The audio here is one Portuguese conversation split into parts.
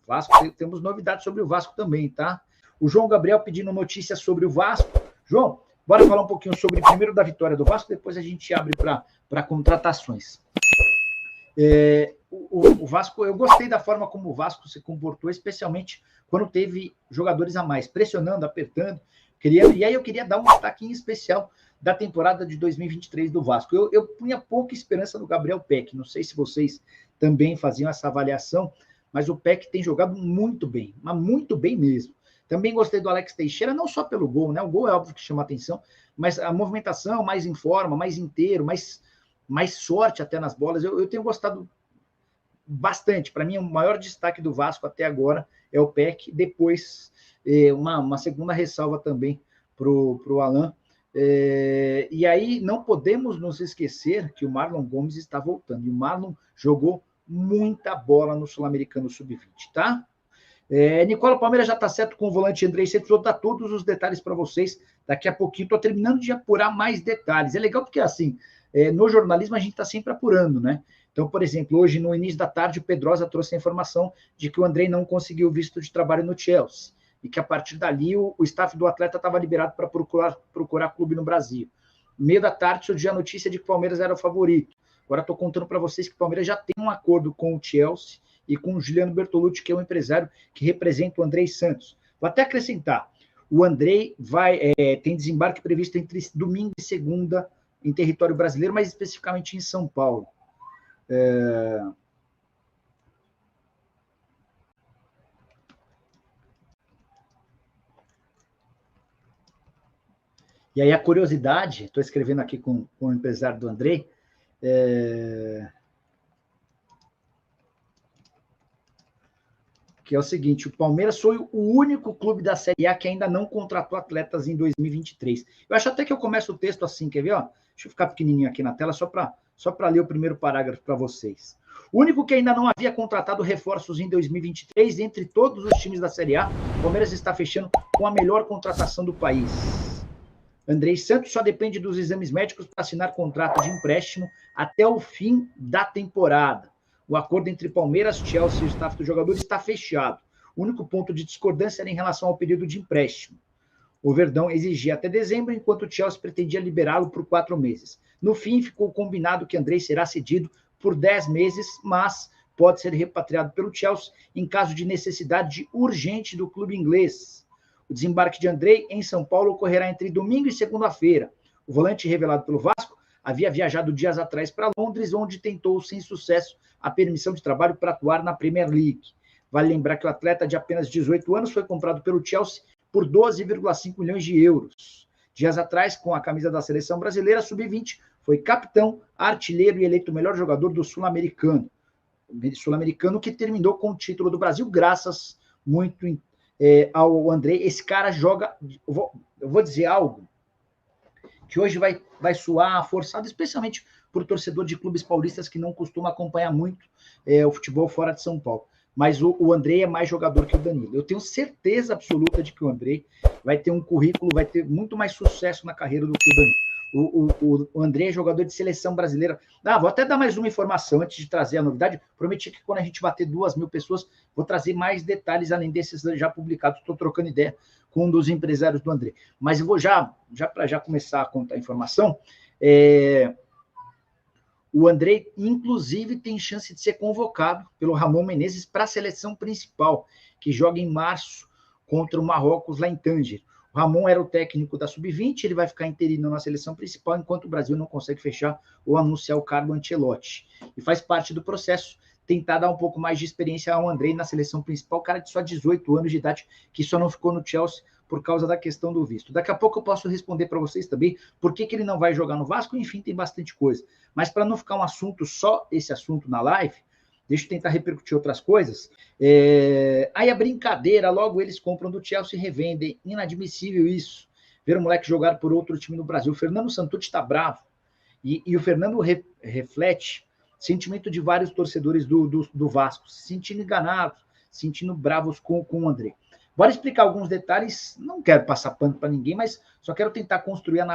Vasco, temos novidades sobre o Vasco também, tá? O João Gabriel pedindo notícias sobre o Vasco. João, bora falar um pouquinho sobre, primeiro, da vitória do Vasco, depois a gente abre para contratações. O Vasco, eu gostei da forma como o Vasco se comportou, especialmente quando teve jogadores a mais, pressionando, apertando, e aí eu queria dar um destaque em especial da temporada de 2023 do Vasco. Eu punha pouca esperança no Gabriel Peck, não sei se vocês também faziam essa avaliação, mas o Peck tem jogado muito bem, mas muito bem mesmo. Também gostei do Alex Teixeira, não só pelo gol, né? O gol é óbvio que chama atenção, mas a movimentação mais em forma, mais inteiro, mais sorte até nas bolas. Eu tenho gostado bastante. Para mim, o maior destaque do Vasco até agora é o Peck. Depois, uma segunda ressalva também para o Alan. E aí, não podemos nos esquecer que o Marlon Gomes está voltando. E o Marlon jogou muita bola no Sul-Americano Sub-20, tá? Nicola Palmeiras já está certo com o volante Andrei Santos. Vou dar todos os detalhes para vocês daqui a pouquinho. Estou terminando de apurar mais detalhes. É legal porque, assim, no jornalismo a gente está sempre apurando, né? Então, por exemplo, hoje, no início da tarde, o Pedrosa trouxe a informação de que o Andrei não conseguiu visto de trabalho no Chelsea e que, a partir dali, o staff do atleta estava liberado para procurar clube no Brasil. No meio da tarde, surgiu a notícia de que o Palmeiras era o favorito. Agora estou contando para vocês que o Palmeiras já tem um acordo com o Chelsea e com o Juliano Bertolucci, que é um empresário que representa o Andrei Santos. Vou até acrescentar, o Andrei tem desembarque previsto entre domingo e segunda em território brasileiro, mas especificamente em São Paulo. E aí a curiosidade, estou escrevendo aqui com o empresário do Andrei, que é o seguinte, o Palmeiras foi o único clube da Série A que ainda não contratou atletas em 2023. Eu acho até que eu começo o texto assim, quer ver? Ó? Deixa eu ficar pequenininho aqui na tela, só para ler o primeiro parágrafo para vocês. O único que ainda não havia contratado reforços em 2023, entre todos os times da Série A, o Palmeiras está fechando com a melhor contratação do país. Andrei Santos só depende dos exames médicos para assinar contrato de empréstimo até o fim da temporada. O acordo entre Palmeiras, Chelsea e o staff do jogador está fechado. O único ponto de discordância era em relação ao período de empréstimo. O Verdão exigia até dezembro, enquanto o Chelsea pretendia liberá-lo por 4 meses. No fim, ficou combinado que Andrei será cedido por 10 meses, mas pode ser repatriado pelo Chelsea em caso de necessidade urgente do clube inglês. O desembarque de Andrei em São Paulo ocorrerá entre domingo e segunda-feira. O volante revelado pelo Vasco havia viajado dias atrás para Londres, onde tentou, sem sucesso, a permissão de trabalho para atuar na Premier League. Vale lembrar que o atleta de apenas 18 anos foi comprado pelo Chelsea por 12,5 milhões de euros. Dias atrás, com a camisa da seleção brasileira sub-20, foi capitão, artilheiro e eleito o melhor jogador do Sul-Americano. Sul-Americano que terminou com o título do Brasil, graças muito ao Andrei. Esse cara joga... Eu vou dizer algo que hoje vai soar forçado, especialmente para o torcedor de clubes paulistas que não costuma acompanhar muito o futebol fora de São Paulo. Mas o Andrei é mais jogador que o Danilo. Eu tenho certeza absoluta de que o Andrei vai ter um currículo, vai ter muito mais sucesso na carreira do que o Danilo. O Andrei é jogador de seleção brasileira. Vou até dar mais uma informação antes de trazer a novidade. Prometi que quando a gente bater 2.000 pessoas, vou trazer mais detalhes além desses já publicados. Estou trocando ideia com um dos empresários do Andrei. Mas eu vou para já começar a contar a informação. O Andrei, inclusive, tem chance de ser convocado pelo Ramon Menezes para a seleção principal, que joga em março contra o Marrocos, lá em Tanger. O Ramon era o técnico da Sub-20, ele vai ficar interino na seleção principal, enquanto o Brasil não consegue fechar ou anunciar o Carlo Ancelotti. E faz parte do processo tentar dar um pouco mais de experiência ao Andrei na seleção principal, cara de só 18 anos de idade, que só não ficou no Chelsea por causa da questão do visto. Daqui a pouco eu posso responder para vocês também por que ele não vai jogar no Vasco, enfim, tem bastante coisa. Mas para não ficar um assunto, só esse assunto na live, deixa eu tentar repercutir outras coisas. Aí a brincadeira, logo eles compram do Chelsea e revendem. Inadmissível isso. Ver o moleque jogar por outro time no Brasil. O Fernando Santucci está bravo. E o Fernando reflete sentimento de vários torcedores do Vasco, se sentindo enganados, se sentindo bravos com o André. Bora explicar alguns detalhes, não quero passar pano para ninguém, mas só quero tentar construir a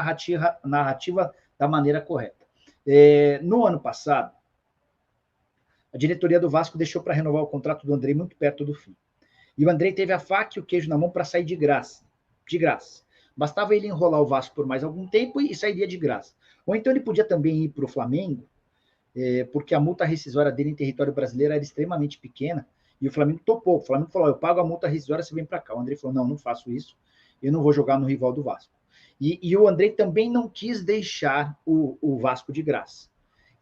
narrativa da maneira correta. No ano passado, a diretoria do Vasco deixou para renovar o contrato do Andrei muito perto do fim. E o Andrei teve a faca e o queijo na mão para sair de graça. De graça. Bastava ele enrolar o Vasco por mais algum tempo e sairia de graça. Ou então ele podia também ir para o Flamengo, porque a multa rescisória dele em território brasileiro era extremamente pequena, e o Flamengo topou. O Flamengo falou, eu pago a multa rescisória, você vem para cá. O Andrei falou, não faço isso, eu não vou jogar no rival do Vasco. E o Andrei também não quis deixar o Vasco de graça.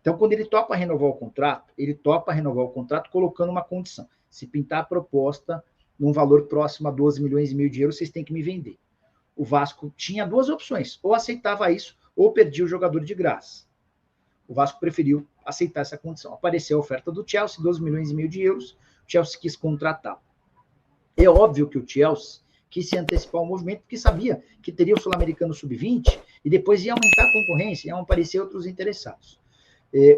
Então, quando ele topa renovar o contrato, ele topa renovar o contrato colocando uma condição. Se pintar a proposta num valor próximo a 12 milhões e meio de euros, vocês têm que me vender. O Vasco tinha duas opções, ou aceitava isso, ou perdia o jogador de graça. O Vasco preferiu aceitar essa condição. Apareceu a oferta do Chelsea, 12 milhões e meio de euros, o Chelsea quis contratá-lo. É óbvio que o Chelsea quis se antecipar ao movimento, porque sabia que teria o Sul-Americano Sub-20 e depois ia aumentar a concorrência, iam aparecer outros interessados.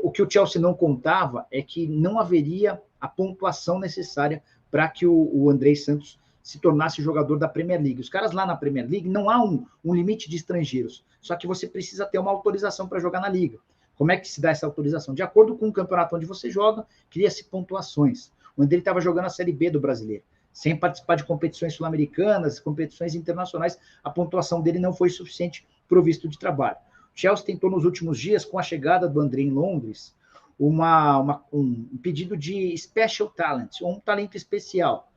O que o Chelsea não contava é que não haveria a pontuação necessária para que o Andrei Santos se tornasse jogador da Premier League. Os caras lá na Premier League não há um limite de estrangeiros, só que você precisa ter uma autorização para jogar na Liga. Como é que se dá essa autorização? De acordo com o campeonato onde você joga, cria-se pontuações. O Andrei estava jogando a Série B do Brasileiro, sem participar de competições sul-americanas, competições internacionais, a pontuação dele não foi suficiente para o visto de trabalho. O Chelsea tentou nos últimos dias, com a chegada do Andrei em Londres, um pedido de special talent, um talento especial.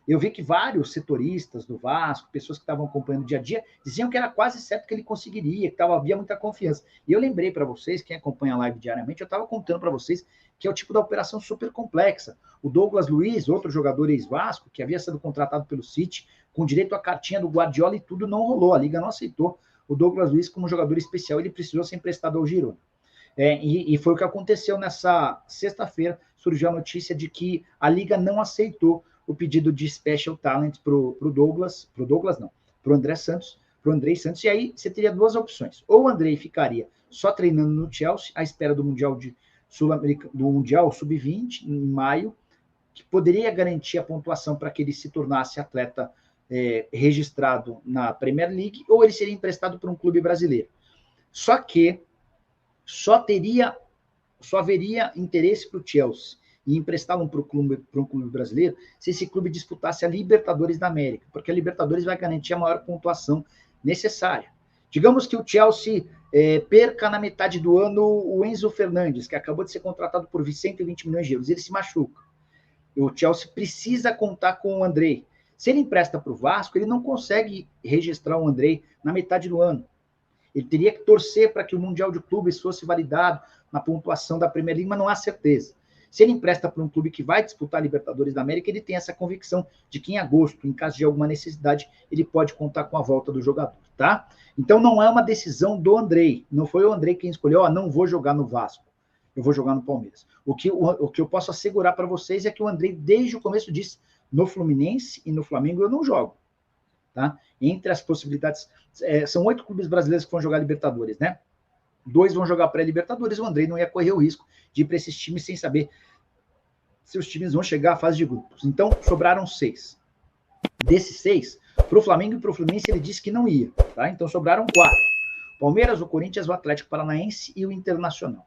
Eu vi que vários setoristas do Vasco, pessoas que estavam acompanhando o dia a dia, diziam que era quase certo que ele conseguiria, que havia muita confiança. E eu lembrei para vocês, quem acompanha a live diariamente, eu estava contando para vocês que é o tipo da operação super complexa. O Douglas Luiz, outro jogador ex-Vasco, que havia sido contratado pelo City, com direito à cartinha do Guardiola e tudo, não rolou. A Liga não aceitou o Douglas Luiz como jogador especial, ele precisou ser emprestado ao Girona. E foi o que aconteceu nessa sexta-feira, surgiu a notícia de que a Liga não aceitou o pedido de special talent para o André Santos, e aí você teria duas opções. Ou o Andrei ficaria só treinando no Chelsea, à espera do Mundial Sub-20, em maio, que poderia garantir a pontuação para que ele se tornasse atleta registrado na Premier League, ou ele seria emprestado para um clube brasileiro. Só que só haveria interesse para o Chelsea e emprestá-lo para um clube brasileiro se esse clube disputasse a Libertadores da América, porque a Libertadores vai garantir a maior pontuação necessária. Digamos que o Chelsea perca na metade do ano o Enzo Fernandes, que acabou de ser contratado por 120 milhões de euros, ele se machuca. O Chelsea precisa contar com o Andrei. Se ele empresta para o Vasco, ele não consegue registrar o Andrei na metade do ano. Ele teria que torcer para que o Mundial de Clubes fosse validado na pontuação da Premier League, mas não há certeza. Se ele empresta para um clube que vai disputar a Libertadores da América, ele tem essa convicção de que em agosto, em caso de alguma necessidade, ele pode contar com a volta do jogador, tá? Então não é uma decisão do Andrei, não foi o Andrei quem escolheu, não vou jogar no Vasco, eu vou jogar no Palmeiras. O que eu posso assegurar para vocês é que o Andrei, desde o começo, disse, no Fluminense e no Flamengo eu não jogo, tá? Entre as possibilidades, são 8 clubes brasileiros que vão jogar Libertadores, né? 2 vão jogar pré-Libertadores, o Andrei não ia correr o risco de ir para esses times sem saber se os times vão chegar à fase de grupos. Então, sobraram 6. Desses 6, para o Flamengo e para o Fluminense, ele disse que não ia, tá? Então, sobraram 4. Palmeiras, o Corinthians, o Atlético Paranaense e o Internacional.